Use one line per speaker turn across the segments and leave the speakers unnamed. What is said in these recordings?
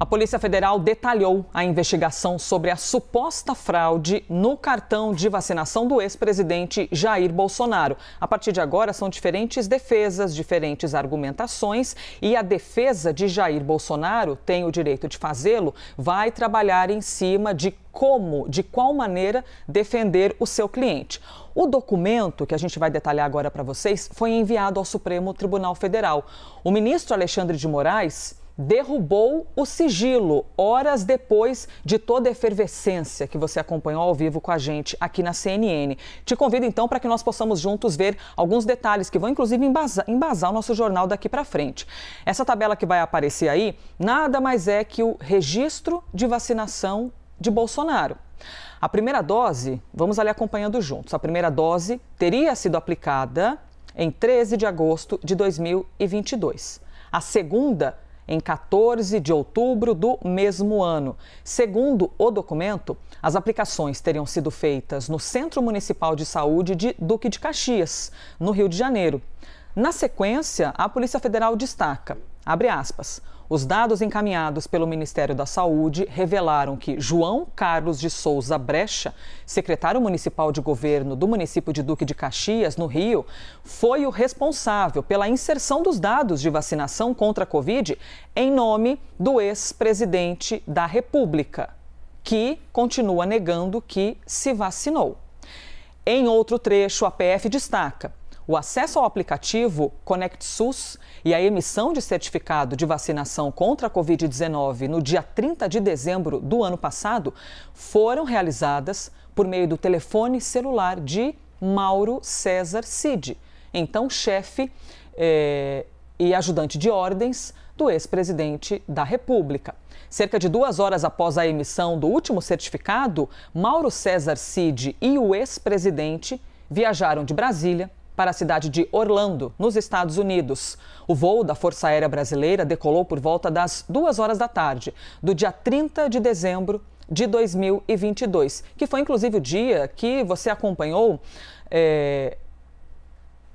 A Polícia Federal detalhou a investigação sobre a suposta fraude no cartão de vacinação do ex-presidente Jair Bolsonaro. A partir de agora, são diferentes defesas, diferentes argumentações, e a defesa de Jair Bolsonaro tem o direito de fazê-lo, vai trabalhar em cima de qual maneira defender o seu cliente. O documento, que a gente vai detalhar agora para vocês, foi enviado ao Supremo Tribunal Federal. O ministro Alexandre de Moraes derrubou o sigilo horas depois de toda a efervescência que você acompanhou ao vivo com a gente aqui na CNN. Te convido então para que nós possamos juntos ver alguns detalhes que vão inclusive embasar o nosso jornal daqui para frente. Essa tabela que vai aparecer aí nada mais é que o registro de vacinação de Bolsonaro. A primeira dose, vamos ali acompanhando juntos, a primeira dose teria sido aplicada em 13 de agosto de 2022. A segunda, em 14 de outubro do mesmo ano. Segundo o documento, as aplicações teriam sido feitas no Centro Municipal de Saúde de Duque de Caxias, no Rio de Janeiro. Na sequência, a Polícia Federal destaca, abre aspas, os dados encaminhados pelo Ministério da Saúde revelaram que João Carlos de Souza Brecha, secretário municipal de governo do município de Duque de Caxias, no Rio, foi o responsável pela inserção dos dados de vacinação contra a Covid em nome do ex-presidente da República, que continua negando que se vacinou. Em outro trecho, a PF destaca: o acesso ao aplicativo Conect SUS e a emissão de certificado de vacinação contra a Covid-19 no dia 30 de dezembro do ano passado foram realizadas por meio do telefone celular de Mauro César Cid, então chefe e ajudante de ordens do ex-presidente da República. Cerca de 2 horas após a emissão do último certificado, Mauro César Cid e o ex-presidente viajaram de Brasília para a cidade de Orlando, nos Estados Unidos. O voo da Força Aérea Brasileira decolou por volta das 2 horas da tarde, do dia 30 de dezembro de 2022, que foi inclusive o dia que você acompanhou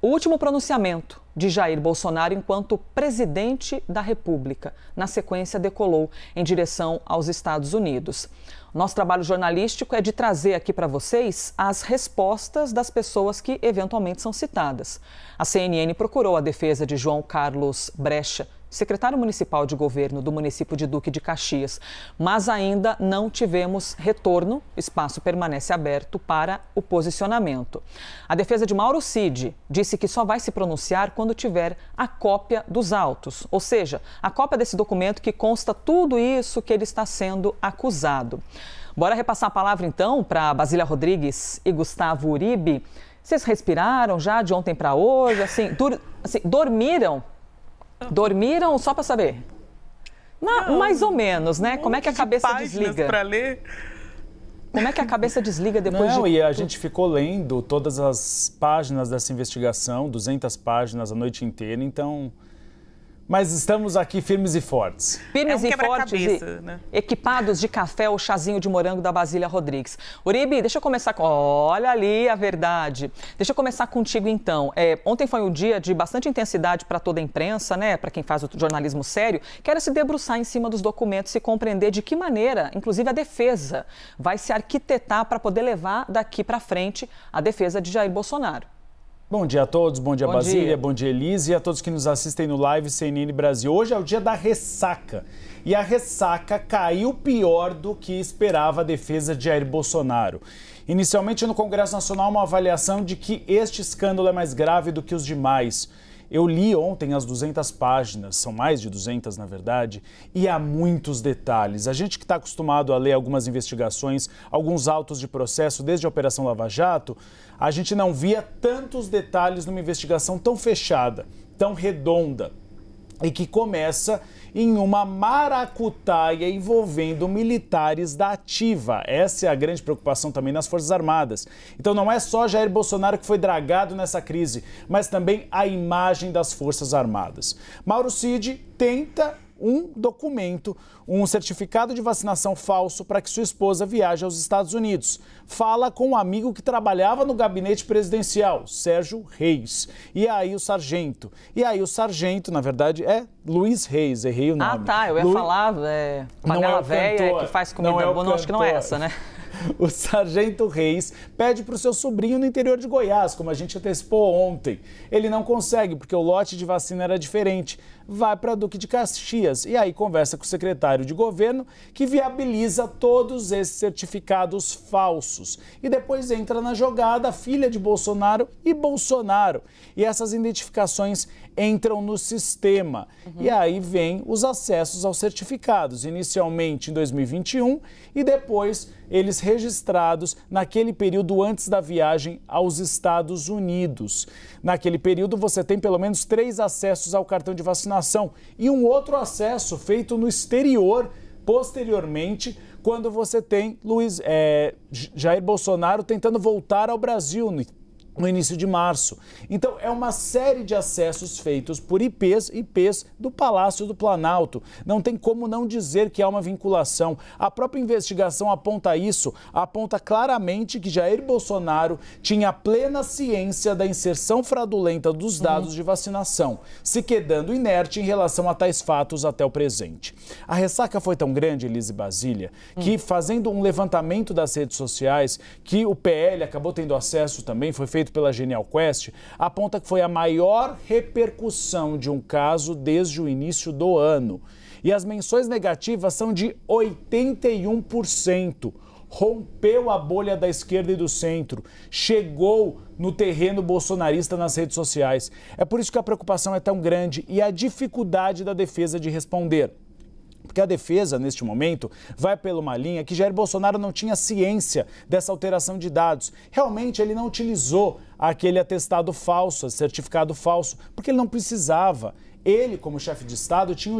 o último pronunciamento de Jair Bolsonaro enquanto presidente da República. Na sequência, decolou em direção aos Estados Unidos. Nosso trabalho jornalístico é de trazer aqui para vocês as respostas das pessoas que eventualmente são citadas. A CNN procurou a defesa de João Carlos Brecha, secretário municipal de governo do município de Duque de Caxias, mas ainda não tivemos retorno. O espaço permanece aberto para o posicionamento. A defesa de Mauro Cid disse que só vai se pronunciar quando tiver a cópia dos autos, ou seja, a cópia desse documento que consta tudo isso que ele está sendo acusado. Bora repassar a palavra então para Basília Rodrigues e Gustavo Uribe. Vocês respiraram já de ontem para hoje? Dormiram? Dormiram só para saber? Mais ou menos, né? Como é que a cabeça desliga?
Para ler.
Como é que a cabeça desliga depois de...
E a gente ficou lendo todas as páginas dessa investigação, 200 páginas a noite inteira, então... Mas estamos aqui firmes e fortes.
Firmes e fortes, né? Equipados de café ou chazinho de morango da Basília Rodrigues. Uribe, deixa eu começar com... Olha ali a verdade. Deixa eu começar contigo, então. Ontem foi um dia de bastante intensidade para toda a imprensa, né? Para quem faz o jornalismo sério. Quero se debruçar em cima dos documentos e compreender de que maneira, inclusive, a defesa vai se arquitetar para poder levar daqui para frente a defesa de Jair Bolsonaro.
Bom dia a todos, bom dia Basília, bom dia Elise e a todos que nos assistem no Live CNN Brasil. Hoje é o dia da ressaca e a ressaca caiu pior do que esperava a defesa de Jair Bolsonaro. Inicialmente no Congresso Nacional uma avaliação de que este escândalo é mais grave do que os demais. Eu li ontem as 200 páginas, são mais de 200 na verdade, e há muitos detalhes. A gente que está acostumado a ler algumas investigações, alguns autos de processo desde a Operação Lava Jato, a gente não via tantos detalhes numa investigação tão fechada, tão redonda, e que começa em uma maracutaia envolvendo militares da ativa. Essa é a grande preocupação também nas Forças Armadas. Então não é só Jair Bolsonaro que foi dragado nessa crise, mas também a imagem das Forças Armadas. Mauro Cid tenta um documento, um certificado de vacinação falso para que sua esposa viaje aos Estados Unidos. Fala com um amigo que trabalhava no gabinete presidencial, Sérgio Reis. E aí o sargento, na verdade, é Luiz Reis, errei o nome.
Ah, tá, eu ia falar panela velha que faz comida boa, não, acho que não é essa, né?
O sargento Reis pede para o seu sobrinho no interior de Goiás, como a gente antecipou ontem. Ele não consegue, porque o lote de vacina era diferente. Vai para Duque de Caxias e aí conversa com o secretário de governo, que viabiliza todos esses certificados falsos. E depois entra na jogada a filha de Bolsonaro e Bolsonaro. E essas identificações entram no sistema. E aí vem os acessos aos certificados, inicialmente em 2021 e depois eles registrados naquele período antes da viagem aos Estados Unidos. Naquele período você tem pelo menos 3 acessos ao cartão de vacinação e um outro acesso feito no exterior posteriormente, quando você tem Jair Bolsonaro tentando voltar ao Brasil no início de março. Então, é uma série de acessos feitos por IPs do Palácio do Planalto. Não tem como não dizer que há uma vinculação. A própria investigação aponta isso, aponta claramente que Jair Bolsonaro tinha plena ciência da inserção fraudulenta dos dados de vacinação, se quedando inerte em relação a tais fatos até o presente. A ressaca foi tão grande, Elise Basília, que fazendo um levantamento das redes sociais, que o PL acabou tendo acesso também, foi feito pela Genial Quest, aponta que foi a maior repercussão de um caso desde o início do ano. E as menções negativas são de 81%. Rompeu a bolha da esquerda e do centro, chegou no terreno bolsonarista nas redes sociais. É por isso que a preocupação é tão grande e a dificuldade da defesa de responder. Porque a defesa, neste momento, vai pela uma linha que Jair Bolsonaro não tinha ciência dessa alteração de dados. Realmente, ele não utilizou aquele atestado falso, certificado falso, porque ele não precisava. Ele, como chefe de Estado, tinha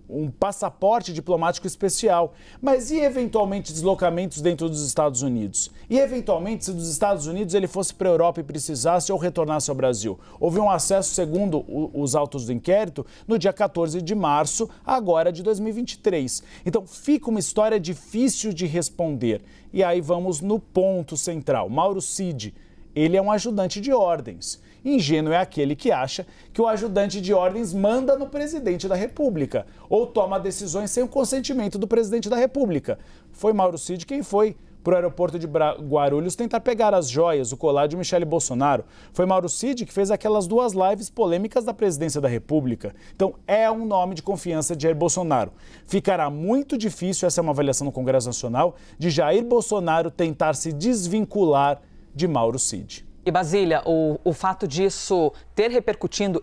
um passaporte diplomático especial, mas e eventualmente deslocamentos dentro dos Estados Unidos? E eventualmente se dos Estados Unidos ele fosse para a Europa e precisasse ou retornasse ao Brasil? Houve um acesso, segundo os autos do inquérito, no dia 14 de março, agora de 2023. Então fica uma história difícil de responder. E aí vamos no ponto central. Mauro Cid, ele é um ajudante de ordens. Ingênuo é aquele que acha que o ajudante de ordens manda no presidente da República ou toma decisões sem o consentimento do presidente da República. Foi Mauro Cid quem foi para o aeroporto de Guarulhos tentar pegar as joias, o colar de Michele Bolsonaro. Foi Mauro Cid que fez aquelas 2 lives polêmicas da presidência da República. Então, é um nome de confiança de Jair Bolsonaro. Ficará muito difícil, essa é uma avaliação no Congresso Nacional, de Jair Bolsonaro tentar se desvincular de Mauro Cid.
E, Basília, o fato disso ter repercutido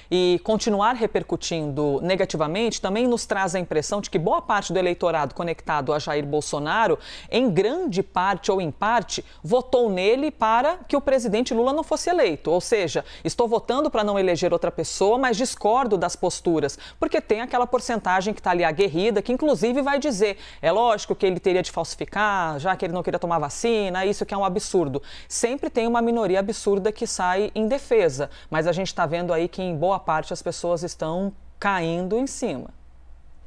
e continuar repercutindo negativamente também nos traz a impressão de que boa parte do eleitorado conectado a Jair Bolsonaro, em grande parte ou em parte, votou nele para que o presidente Lula não fosse eleito. Ou seja, estou votando para não eleger outra pessoa, mas discordo das posturas, porque tem aquela porcentagem que está ali aguerrida, que inclusive vai dizer, é lógico que ele teria de falsificar, já que ele não queria tomar vacina, isso que é um absurdo. Sempre tem uma minoria absurda que sai em defesa, mas a gente está vendo aí que em boa parte as pessoas estão caindo em cima.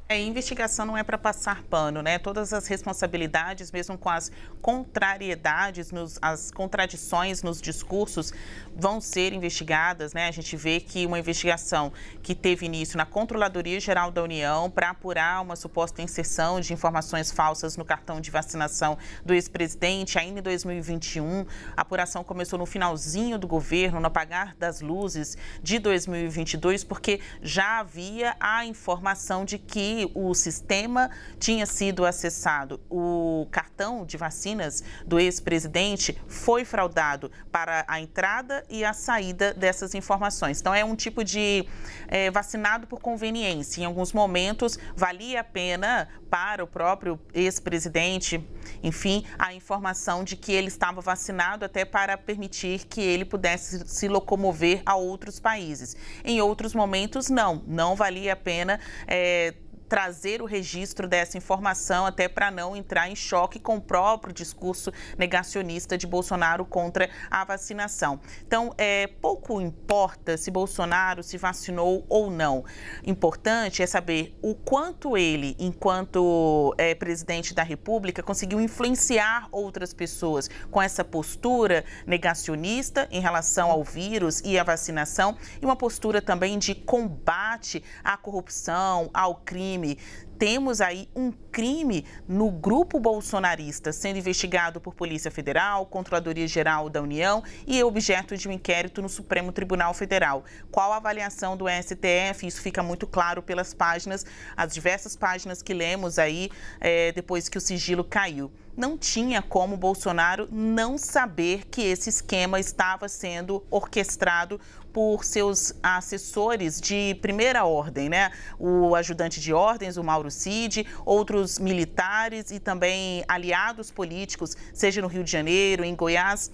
A investigação não é para passar pano, né? Todas as responsabilidades, mesmo com as contrariedades, as contradições nos discursos, vão ser investigadas, né? A gente vê que uma investigação que teve início na Controladoria Geral da União para apurar uma suposta inserção de informações falsas no cartão de vacinação do ex-presidente, ainda em 2021, a apuração começou no finalzinho do governo, no apagar das luzes de 2022, porque já havia a informação de que o sistema tinha sido acessado. O cartão de vacinas do ex-presidente foi fraudado para a entrada e a saída dessas informações. Então, é um tipo de vacinado por conveniência. Em alguns momentos, valia a pena para o próprio ex-presidente, enfim, a informação de que ele estava vacinado até para permitir que ele pudesse se locomover a outros países. Em outros momentos, não valia a pena trazer o registro dessa informação, até para não entrar em choque com o próprio discurso negacionista de Bolsonaro contra a vacinação. Então, pouco importa se Bolsonaro se vacinou ou não. Importante é saber o quanto ele, enquanto presidente da República, conseguiu influenciar outras pessoas com essa postura negacionista em relação ao vírus e à vacinação, e uma postura também de combate à corrupção, ao crime. Temos aí um crime no grupo bolsonarista sendo investigado por Polícia Federal, Controladoria Geral da União e é objeto de um inquérito no Supremo Tribunal Federal. Qual a avaliação do STF? Isso fica muito claro pelas páginas, as diversas páginas que lemos aí depois que o sigilo caiu. Não tinha como Bolsonaro não saber que esse esquema estava sendo orquestrado por seus assessores de primeira ordem, né? O ajudante de ordens, o Mauro Cid, outros militares e também aliados políticos, seja no Rio de Janeiro, em Goiás,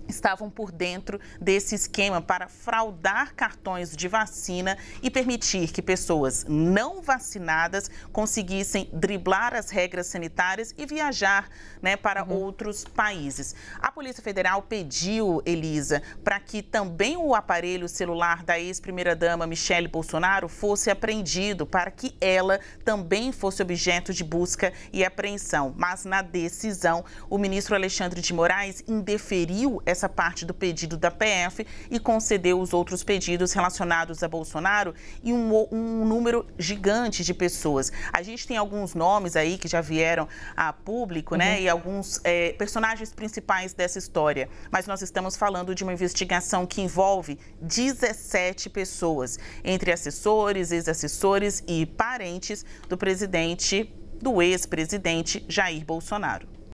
estavam por dentro desse esquema para fraudar cartões de vacina e permitir que pessoas não vacinadas conseguissem driblar as regras sanitárias e viajar, né, para outros países. A Polícia Federal pediu, Elisa, para que também o aparelho celular da ex-primeira-dama Michele Bolsonaro fosse apreendido, para que ela também fosse objeto de busca e apreensão. Mas na decisão, o ministro Alexandre de Moraes indeferiu essa parte do pedido da PF e concedeu os outros pedidos relacionados a Bolsonaro e um número gigante de pessoas. A gente tem alguns nomes aí que já vieram a público, né? E alguns personagens principais dessa história. Mas nós estamos falando de uma investigação que envolve 17 pessoas, entre assessores, ex-assessores e parentes do ex-presidente Jair Bolsonaro.